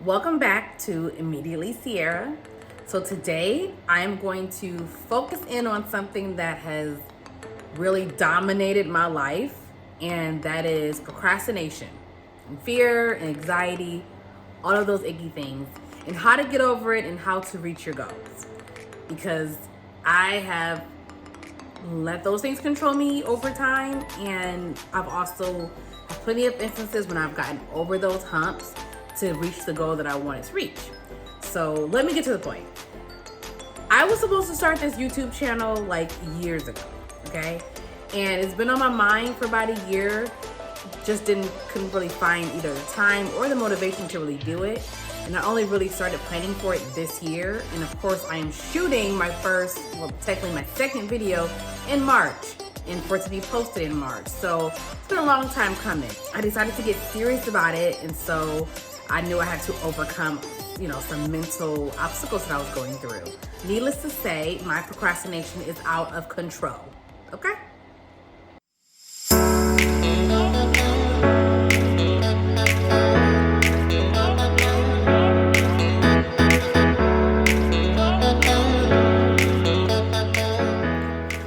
Welcome back to Immediately Sierra. So today I am going to focus in on something that has really dominated my life, and that is procrastination, and fear and anxiety, all of those icky things, and how to get over it and how to reach your goals. Because I have let those things control me over time, and I've also had plenty of instances when I've gotten over those humps to reach the goal that I wanted to reach. So let me get to the point. I was supposed to start this YouTube channel like years ago, okay? And it's been on my mind for about a year. Just couldn't really find either the time or the motivation to really do it. And I only really started planning for it this year. And of course I am shooting my technically my second video in March, and for it to be posted in March. So it's been a long time coming. I decided to get serious about it, and so I knew I had to overcome, some mental obstacles that I was going through. Needless to say, my procrastination is out of control, okay?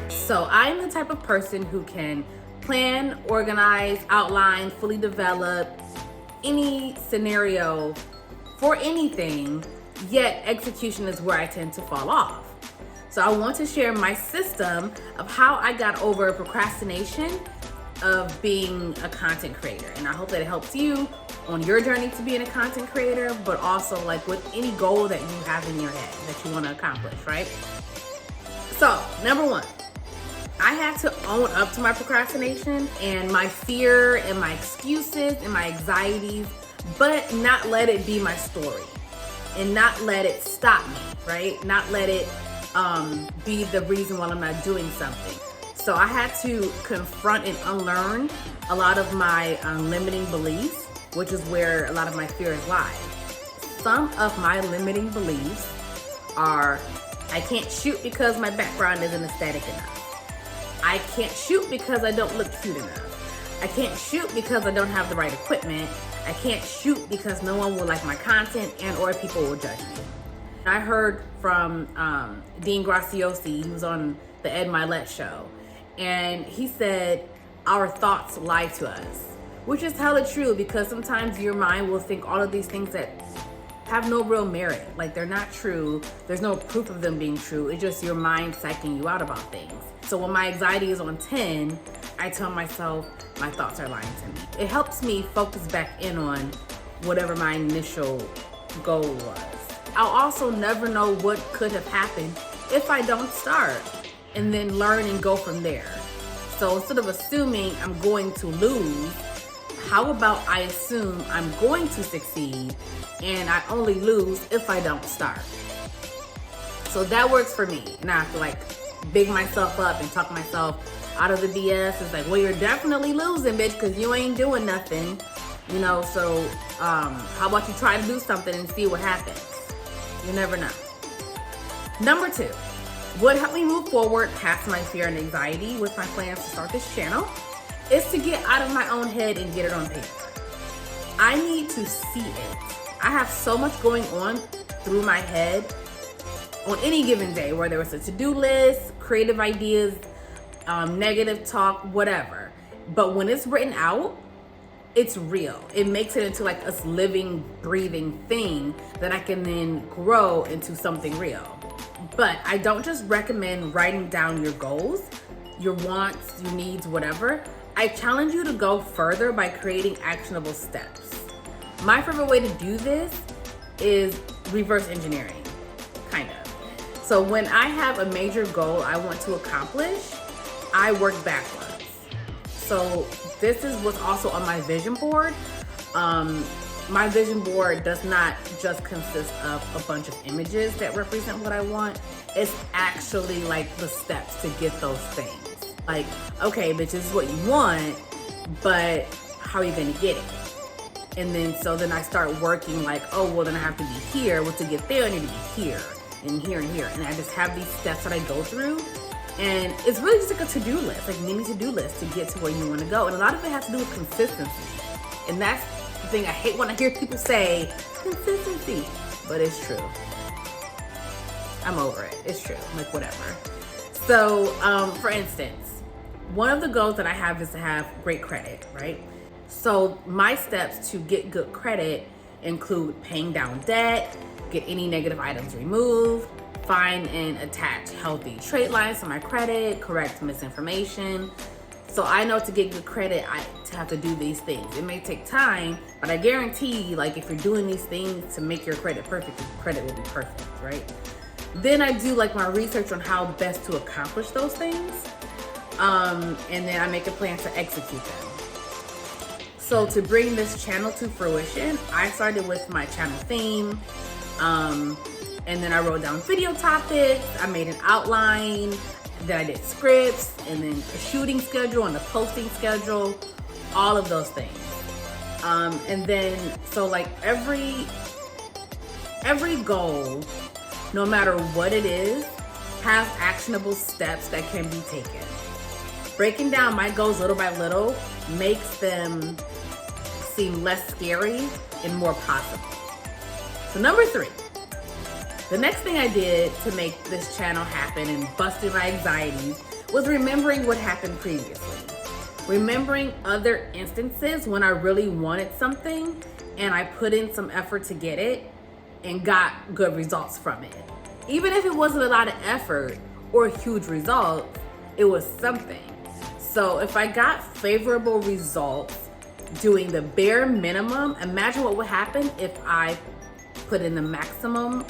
So I'm the type of person who can plan, organize, outline, fully develop any scenario for anything, yet execution is where I tend to fall off. So I want to share my system of how I got over procrastination of being a content creator. And I hope that it helps you on your journey to being a content creator, but also like with any goal that you have in your head that you want to accomplish, right? So number one, I had to own up to my procrastination and my fear and my excuses and my anxieties, but not let it be my story and not let it stop me, right? Not let it be the reason why I'm not doing something. So I had to confront and unlearn a lot of my limiting beliefs, which is where a lot of my fears lie. Some of my limiting beliefs are, I can't shoot because my background isn't aesthetic enough. I can't shoot because I don't look cute enough. I can't shoot because I don't have the right equipment. I can't shoot because no one will like my content and or people will judge me. I heard from Dean Graciosi, he was on the Ed Milet show, and he said, our thoughts lie to us, which is hella true, because sometimes your mind will think all of these things that have no real merit, like they're not true. There's no proof of them being true. It's just your mind psyching you out about things. So when my anxiety is on 10, I tell myself my thoughts are lying to me. It helps me focus back in on whatever my initial goal was. I'll also never know what could have happened if I don't start, and then learn and go from there. So instead of assuming I'm going to lose, how about I assume I'm going to succeed and I only lose if I don't start? So that works for me. And I have to big myself up and talk myself out of the BS. It's like, well, you're definitely losing, bitch, because you ain't doing nothing. So how about you try to do something and see what happens? You never know. Number two, what helped me move forward past my fear and anxiety with my plans to start this channel is to get out of my own head and get it on paper. I need to see it. I have so much going on through my head on any given day, whether it's a to-do list, creative ideas, negative talk, whatever. But when it's written out, it's real. It makes it into like a living, breathing thing that I can then grow into something real. But I don't just recommend writing down your goals, your wants, your needs, whatever. I challenge you to go further by creating actionable steps. My favorite way to do this is reverse engineering, kind of. So when I have a major goal I want to accomplish, I work backwards. So this is what's also on my vision board. My vision board does not just consist of a bunch of images that represent what I want. It's actually like the steps to get those things. Like, okay, bitch, this is what you want, but how are you gonna get it? And then I start working like, oh, well then I have to be here. Well, to get there, I need to be here and here and here. And I just have these steps that I go through. And it's really just like a to-do list, like mini to-do list to get to where you want to go. And a lot of it has to do with consistency. And that's The thing I hate when I hear people say, consistency, but it's true. I'm over it. It's true. Like, whatever. So, for instance, one of the goals that I have is to have great credit, right? So my steps to get good credit include paying down debt, get any negative items removed, find and attach healthy trade lines to my credit, correct misinformation. So I know to get good credit, I have to do these things. It may take time, but I guarantee, like, if you're doing these things to make your credit perfect, your credit will be perfect, right? Then I do like my research on how best to accomplish those things. And then I make a plan to execute them. So to bring this channel to fruition, I started with my channel theme. And then I wrote down video topics. I made an outline. Then I did scripts, and then a shooting schedule and a posting schedule, all of those things. And then, so like every goal, no matter what it is, has actionable steps that can be taken. Breaking down my goals little by little makes them seem less scary and more possible. So number 3, the next thing I did to make this channel happen and busted my anxieties was remembering what happened previously. Remembering other instances when I really wanted something and I put in some effort to get it and got good results from it. Even if it wasn't a lot of effort or huge results, it was something. So if I got favorable results doing the bare minimum, imagine what would happen if I put in the maximum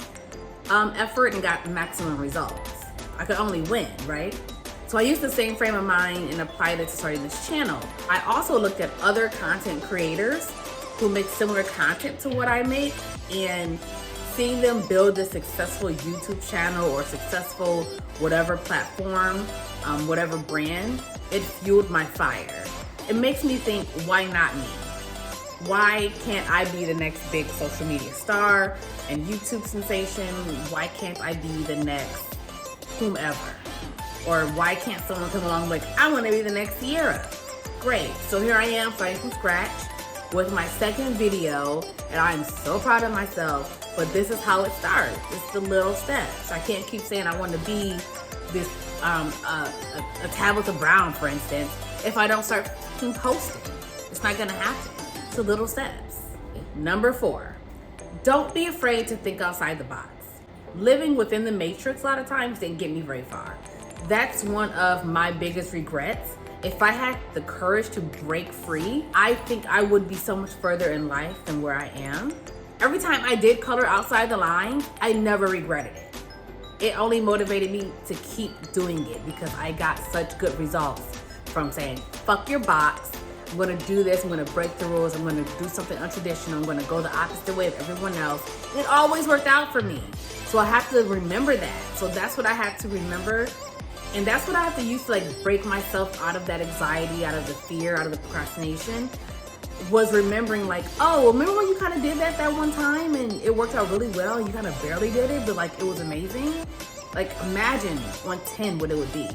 effort and got maximum results. I could only win, right? So I used the same frame of mind and applied it to starting this channel. I also looked at other content creators who make similar content to what I make, and seeing them build a successful YouTube channel or successful whatever platform, whatever brand, it fueled my fire. It makes me think, why not me? Why can't I be the next big social media star and YouTube sensation? Why can't I be the next whomever? Or why can't someone come along like, I want to be the next Sierra? Great. So here I am starting from scratch with my second video, and I'm so proud of myself, but this is how it starts. It's the little steps. I can't keep saying I want to be this, a Tabitha Brown, for instance, if I don't start posting. It's not gonna happen. It's the little steps. Number 4, don't be afraid to think outside the box. Living within the matrix a lot of times didn't get me very far. That's one of my biggest regrets. If I had the courage to break free, I think I would be so much further in life than where I am. Every time I did color outside the line, I never regretted it. It only motivated me to keep doing it because I got such good results from saying, fuck your box. I'm gonna do this, I'm gonna break the rules, I'm gonna do something untraditional, I'm gonna go the opposite way of everyone else. And it always worked out for me. So I have to remember that. So that's what I have to remember. And that's what I have to use to like break myself out of that anxiety, out of the fear, out of the procrastination, was remembering like, oh, remember when you kind of did that one time and it worked out really well, you kind of barely did it, but like it was amazing? Like imagine on 10 what it would be.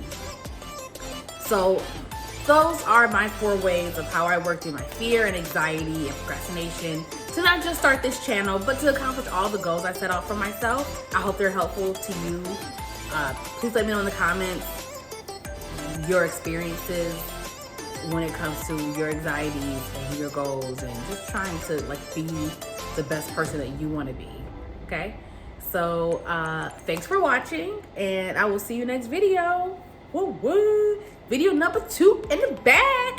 So those are my 4 ways of how I work through my fear and anxiety and procrastination to not just start this channel, but to accomplish all the goals I set out for myself. I hope they're helpful to you. Please let me know in the comments your experiences when it comes to your anxieties and your goals and just trying to like be the best person that you want to be. Okay? So thanks for watching, and I will see you next video. Woo woo! Video number 2 in the bag.